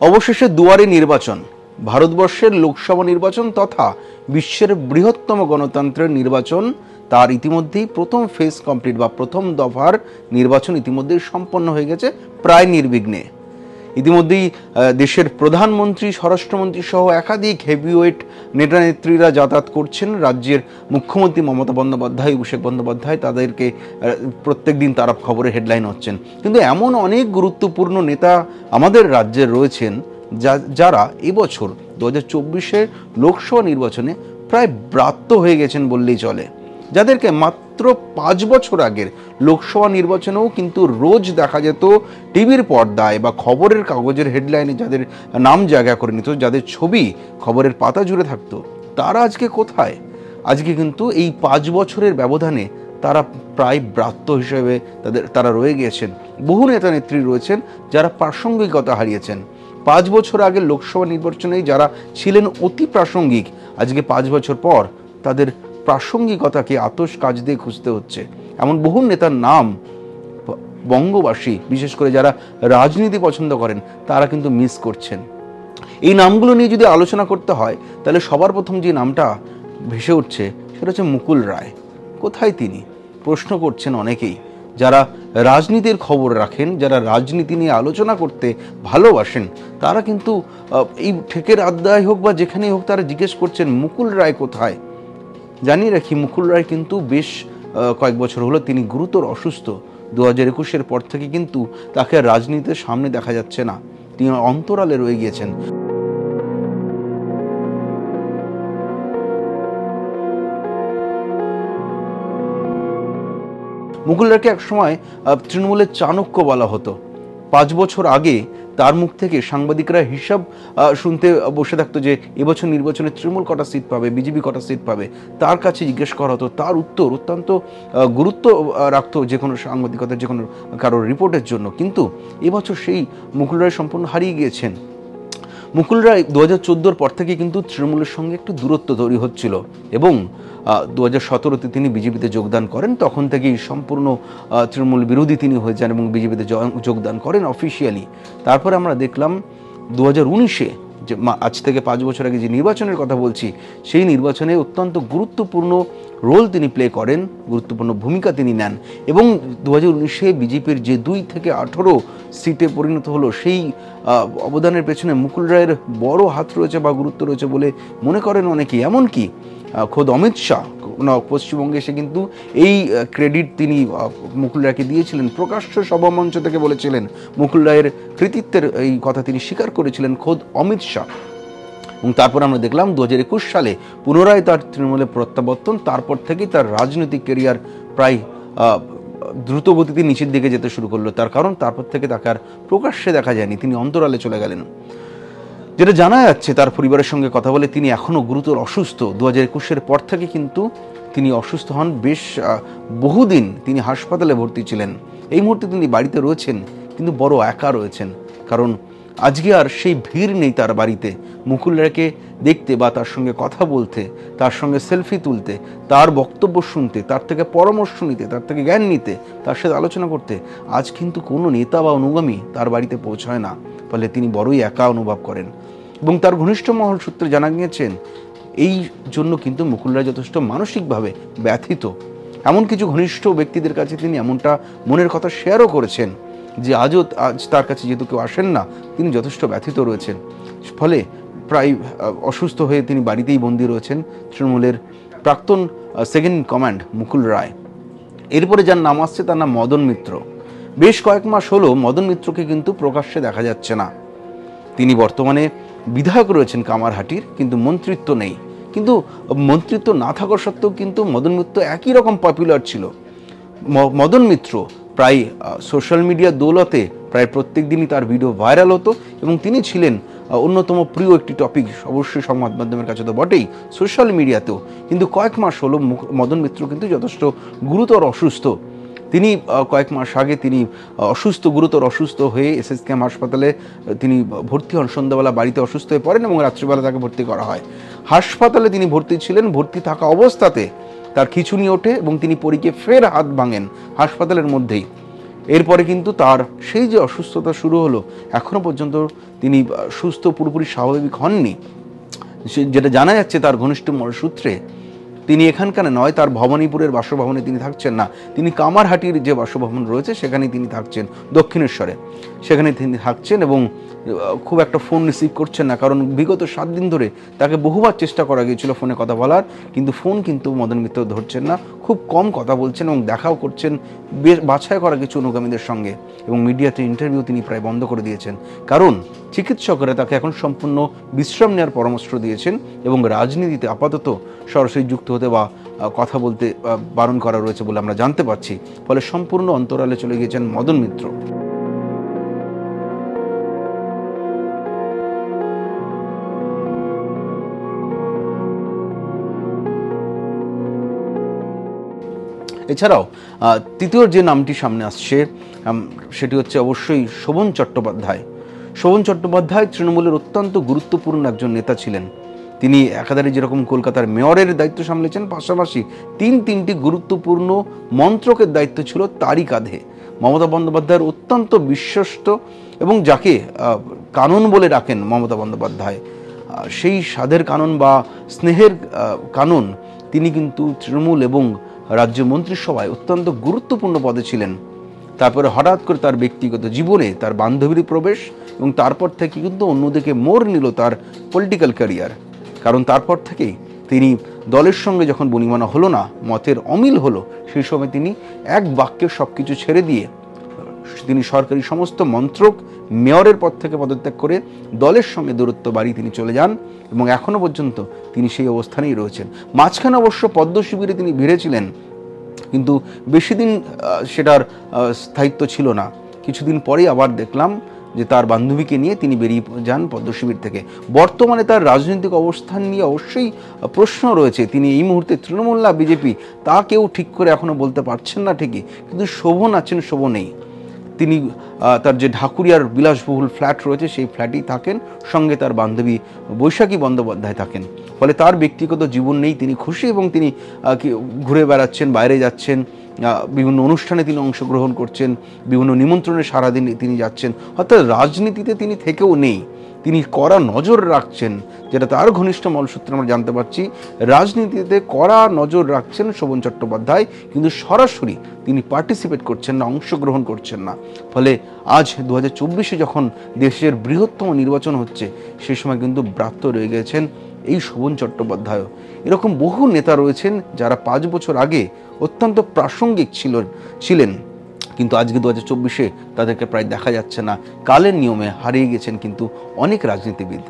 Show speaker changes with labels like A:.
A: অবশেষে দুয়ারে নির্বাচন, ভারতবর্ষের লোকসভা নির্বাচন তথা বিশ্বের বৃহত্তম গণতন্ত্রের নির্বাচন, তার ইতিমধ্যেই প্রথম ফেজ কমপ্লিট বা প্রথম দফার নির্বাচন ইতিমধ্যেই সম্পন্ন হয়ে গেছে প্রায় নির্বিঘ্নে। ইতিমধ্যেই দেশের প্রধানমন্ত্রী, স্বরাষ্ট্রমন্ত্রী সহ একাধিক হেভিওয়েট নেতা নেত্রীরা যাতায়াত করছেন। রাজ্যের মুখ্যমন্ত্রী মমতা বন্দ্যোপাধ্যায়, অভিষেক বন্দ্যোপাধ্যায়, তাদেরকে প্রত্যেক দিন তারা খবরের হেডলাইন হচ্ছেন। কিন্তু এমন অনেক গুরুত্বপূর্ণ নেতা আমাদের রাজ্যে রয়েছেন যারা এবছর 2024-এর লোকসভা নির্বাচনে প্রায় ব্রাত্য হয়ে গেছেন বললেই চলে, যাদেরকে মাত্র 5 বছর আগের লোকসভা নির্বাচনেও কিন্তু রোজ দেখা যেত টিভির পর্দায় বা খবরের কাগজের হেডলাইনে, যাদের নাম জায়গা করে নিত, যাদের ছবি খবরের পাতা জুড়ে থাকতো, তারা আজকে কোথায়? আজকে কিন্তু এই 5 বছরের ব্যবধানে তারা প্রায় ব্রাত্য হিসেবে তারা রয়ে গিয়েছেন। বহু নেতা নেত্রী রয়েছেন যারা প্রাসঙ্গিকতা হারিয়েছেন। 5 বছর আগে লোকসভা নির্বাচনে যারা ছিলেন অতি প্রাসঙ্গিক, আজকে 5 বছর পর তাদের প্রাসঙ্গিকতাকে আতশ কাজ দিয়ে খুঁজতে হচ্ছে। এমন বহু নেতার নাম বঙ্গবাসী, বিশেষ করে যারা রাজনীতি পছন্দ করেন, তারা কিন্তু মিস করছেন। এই নামগুলো নিয়ে যদি আলোচনা করতে হয়, তাহলে সবার প্রথম যে নামটা ভেসে উঠছে সেটা হচ্ছে মুকুল রায়। কোথায় তিনি? প্রশ্ন করছেন অনেকেই। যারা রাজনীতির খবর রাখেন, যারা রাজনীতি নিয়ে আলোচনা করতে ভালোবাসেন, তারা কিন্তু এই ঠেকের আড্ডায় হোক বা যেখানেই হোক, তারা জিজ্ঞেস করছেন মুকুল রায় কোথায়। জানিয়ে রাখি, মুকুল রায় কিন্তু বেশ কয়েক বছর হলো তিনি গুরুতর অসুস্থ। 2021-এর পর থেকে কিন্তু তাকে রাজনীতির সামনে দেখা যাচ্ছে না, তিনি অন্তরালে রয়ে গিয়েছেন। মুকুল রায়কে একসময় তৃণমূলের চাণক্য বলা হতো। 5 বছর আগে তার মুখ থেকে সাংবাদিকরা হিসাব শুনতে বসে থাকতো যে এবছর নির্বাচনে তৃণমূল কটা সিট পাবে, বিজেপি কটা সিট পাবে, তার কাছে জিজ্ঞেস করা হতো। তার উত্তর অত্যন্ত গুরুত্ব রাখতো যে কোনো সাংবাদিকতার, যে কোনো কারোর রিপোর্টের জন্য। কিন্তু এবছর সেই মুকুল রায় সম্পূর্ণ হারিয়ে গিয়েছেন। মুকুল রায় 2014-র পর থেকে কিন্তু তৃণমূলের সঙ্গে একটু দূরত্ব তৈরি হচ্ছিল এবং 2017-তে তিনি বিজেপিতে যোগদান করেন। তখন থেকেই সম্পূর্ণ তৃণমূল বিরোধী তিনি হয়ে যান এবং বিজেপিতে যোগদান করেন অফিসিয়ালি। তারপরে আমরা দেখলাম 2019-এ, যে আজ থেকে 5 বছর আগে যে নির্বাচনের কথা বলছি, সেই নির্বাচনে অত্যন্ত গুরুত্বপূর্ণ রোল তিনি প্লে করেন, গুরুত্বপূর্ণ ভূমিকা তিনি নেন এবং 2019-এ বিজেপির যে 2 থেকে 18 সিটে পরিণত হলো, সেই অবদানের পেছনে মুকুল রায়ের বড় হাত রয়েছে বা গুরুত্ব রয়েছে বলে মনে করেন অনেকেই। এমনকি খোদ অমিত শাহ পশ্চিমবঙ্গে এসে কিন্তু এই ক্রেডিট তিনি মুকুল রায়কে দিয়েছিলেন। প্রকাশ্য সভামঞ্চ থেকে বলেছিলেন, মুকুল রায়ের কৃতিত্বের এই কথা তিনি স্বীকার করেছিলেন খোদ অমিত শাহ। এবং তারপর আমরা দেখলাম 2021 সালে পুনরায় তার তৃণমূলে প্রত্যাবর্তন। তারপর থেকেই তার রাজনৈতিক কেরিয়ার প্রায় দ্রুত গতিতে নিচের দিকে যেতে শুরু করলো। তার কারণ, তারপর থেকে তাকে আর প্রকাশ্যে দেখা যায়নি, তিনি অন্তরালে চলে গেলেন। যেটা জানা যাচ্ছে, তার পরিবারের সঙ্গে কথা বলে, তিনি এখনও গুরুতর অসুস্থ। 2021-এর পর থেকে কিন্তু তিনি অসুস্থ হন। বেশ বহুদিন তিনি হাসপাতালে ভর্তি ছিলেন। এই মুহূর্তে তিনি বাড়িতে রয়েছেন, কিন্তু বড় একা রয়েছেন। কারণ আজকে আর সেই ভিড় নেই তার বাড়িতে মুকুল রায়কে দেখতে বা তার সঙ্গে কথা বলতে, তার সঙ্গে সেলফি তুলতে, তার বক্তব্য শুনতে, তার থেকে পরামর্শ নিতে, তার থেকে জ্ঞান নিতে, তার সাথে আলোচনা করতে। আজ কিন্তু কোনো নেতা বা অনুগামী তার বাড়িতে পৌঁছায় না, ফলে তিনি বড়ই একা অনুভব করেন। এবং তার ঘনিষ্ঠ মহল সূত্রে জানা গিয়েছেন, এই জন্য কিন্তু মুকুল রায় যথেষ্ট মানসিকভাবে ব্যথিত। এমন কিছু ঘনিষ্ঠ ব্যক্তিদের কাছে তিনি এমনটা মনের কথা শেয়ারও করেছেন যে আজ তার কাছে যেহেতু কেউ আসেন না, তিনি যথেষ্ট ব্যথিত রয়েছেন। ফলে প্রায় অসুস্থ হয়ে তিনি বাড়িতেই বন্দী রয়েছেন। তৃণমূলের প্রাক্তন সেকেন্ড কমান্ড মুকুল রায়। এরপরে যার নাম আসছে তার নাম মদন মিত্র। বেশ কয়েক মাস হলো মদন মিত্রকে কিন্তু প্রকাশ্যে দেখা যাচ্ছে না। তিনি বর্তমানে বিধায়ক রয়েছেন কামারহাটির, কিন্তু মন্ত্রিত্ব নেই। কিন্তু মন্ত্রিত্ব না থাকা সত্ত্বেও কিন্তু মদন মিত্র একই রকম পপুলার ছিল। মদন মিত্র প্রায় সোশ্যাল মিডিয়ার দৌলতে প্রায় প্রত্যেক দিনই তার ভিডিও ভাইরাল হতো এবং তিনি ছিলেন অন্যতম প্রিয় একটি টপিক, অবশ্যই সংবাদ মাধ্যমের কাছে তো বটেই, সোশ্যাল মিডিয়াতেও। কিন্তু কয়েক মাস হলো মদন মিত্র কিন্তু যথেষ্ট গুরুতর অসুস্থ। তিনি কয়েক মাস আগে তিনি গুরুতর অসুস্থ হয়ে SSKM হাসপাতালে তিনি ভর্তি হন। সন্ধ্যাবেলা বাড়িতে অসুস্থ হয়ে পড়েন এবং রাত্রিবেলা তাকে ভর্তি করা হয়। হাসপাতালে তিনি ভর্তি ছিলেন। ভর্তি থাকা অবস্থাতে তার খিঁচুনি ওঠে এবং তিনি পড়ে গিয়ে ফের হাত ভাঙেন হাসপাতালের মধ্যেই। এরপরে কিন্তু তার সেই যে অসুস্থতা শুরু হলো, এখনো পর্যন্ত তিনি সুস্থ পুরোপুরি স্বাভাবিক হননি। যেটা জানা যাচ্ছে তার ঘনিষ্ঠ সূত্রে, তিনি এখানকার নয়, তার ভবানীপুরের বাসভবনে তিনি থাকছেন না, তিনি কামারহাটির যে বাসভবন রয়েছে সেখানেই তিনি থাকছেন, দক্ষিণেশ্বরে। সেখানে তিনি থাকছেন এবং খুব একটা ফোন রিসিভ করছেন না, কারণ বিগত 7 দিন ধরে তাকে বহুবার চেষ্টা করা গিয়েছিল ফোনে কথা বলার, কিন্তু ফোন কিন্তু মদন মিত্র ধরছেন না, খুব কম কথা বলছেন এবং দেখাও করছেন বেশ বাছাই করা কিছু অনুগামীদের সঙ্গে, এবং মিডিয়াতে ইন্টারভিউ তিনি প্রায় বন্ধ করে দিয়েছেন, কারণ চিকিৎসকরা তাকে এখন সম্পূর্ণ বিশ্রাম নেওয়ার পরামর্শ দিয়েছেন এবং রাজনীতিতে আপাতত সরাসরি যুক্ত হতে বা কথা বলতে বারণ করা রয়েছে বলে আমরা জানতে পারছি। ফলে সম্পূর্ণ অন্তরালে চলে গিয়েছেন মদন মিত্র। এছাড়াও তৃতীয় যে নামটি সামনে আসছে সেটি হচ্ছে অবশ্যই শোভন চট্টোপাধ্যায়। শোভন চট্টোপাধ্যায় তৃণমূলের অত্যন্ত গুরুত্বপূর্ণ একজন নেতা ছিলেন। তিনি একাধারে যেরকম কলকাতার মেয়রের দায়িত্ব সামলেছেন, পাশাপাশি তিনটি গুরুত্বপূর্ণ মন্ত্রকের দায়িত্ব ছিল তারই কাঁধে। মমতা বন্দ্যোপাধ্যায়ের অত্যন্ত বিশ্বস্ত এবং যাকে কানন বলে ডাকেন মমতা বন্দ্যোপাধ্যায়, সেই স্বাদের কানন বা স্নেহের কানন তিনি কিন্তু তৃণমূল এবং রাজ্য মন্ত্রিসভায় অত্যন্ত গুরুত্বপূর্ণ পদে ছিলেন। তারপরে হঠাৎ করে তার ব্যক্তিগত জীবনে তার বান্ধবীর প্রবেশ, এবং তারপর থেকে কিন্তু অন্যদিকে মোড় নিল তার পলিটিক্যাল ক্যারিয়ার। কারণ তারপর থেকেই তিনি দলের সঙ্গে যখন বনিবনা হলো না, মতের অমিল হলো, সেই সময় তিনি এক বাক্যে সব কিছু ছেড়ে দিয়ে তিনি সরকারি সমস্ত মন্ত্রক, মেয়রের পদ থেকে পদত্যাগ করে দলের সঙ্গে দূরত্ব বাড়িয়ে তিনি চলে যান, এবং এখনো পর্যন্ত তিনি সেই অবস্থানেই রয়েছেন। মাঝখানে অবশ্য পদ্ম শিবিরে তিনি ভিড়েছিলেন, কিন্তু বেশি দিন সেটার স্থায়িত্ব ছিল না। কিছুদিন পরেই আবার দেখলাম যে তার বান্ধবীকে নিয়ে তিনি বেরিয়ে যান পদ্ম শিবির থেকে। বর্তমানে তার রাজনৈতিক অবস্থান নিয়ে অবশ্যই প্রশ্ন রয়েছে, তিনি এই মুহূর্তে তৃণমূল না বিজেপি তা কেউ ঠিক করে এখনো বলতে পারছেন না ঠিকই, কিন্তু শোভন আছেন, শোভন নেই। তিনি তার যে ঢাকুরিয়ার বিলাসবহুল ফ্ল্যাট রয়েছে সেই ফ্ল্যাটেই থাকেন, সঙ্গে তার বান্ধবী বৈশাখী বন্দ্যোপাধ্যায় থাকেন। ফলে তার ব্যক্তিগত জীবন নেই, তিনি খুশি এবং তিনি ঘুরে বেড়াচ্ছেন, বাইরে যাচ্ছেন, বিভিন্ন অনুষ্ঠানে তিনি অংশগ্রহণ করছেন, বিভিন্ন নিমন্ত্রণে সারাদিন তিনি যাচ্ছেন, অর্থাৎ রাজনীতিতে তিনি থেকেও নেই। তিনি কড়া নজর রাখছেন, যেটা তার ঘনিষ্ঠ মলসূত্রে আমরা জানতে পারছি, রাজনীতিতে কড়া নজর রাখছেন শোভন চট্টোপাধ্যায়, কিন্তু সরাসরি তিনি পার্টিসিপেট করছেন না, অংশগ্রহণ করছেন না। ফলে আজ 2024-এ যখন দেশের বৃহত্তম নির্বাচন হচ্ছে, সেই সময় কিন্তু ব্রাত্য রয়ে গেছেন এই শোভন চট্টোপাধ্যায়। এরকম বহু নেতা রয়েছেন যারা 5 বছর আগে অত্যন্ত প্রাসঙ্গিক ছিলেন, কিন্তু আজকে 2024-এ তাদেরকে প্রায় দেখা যাচ্ছে না। কালের নিয়মে হারিয়ে গেছেন কিন্তু অনেক রাজনীতিবিদ।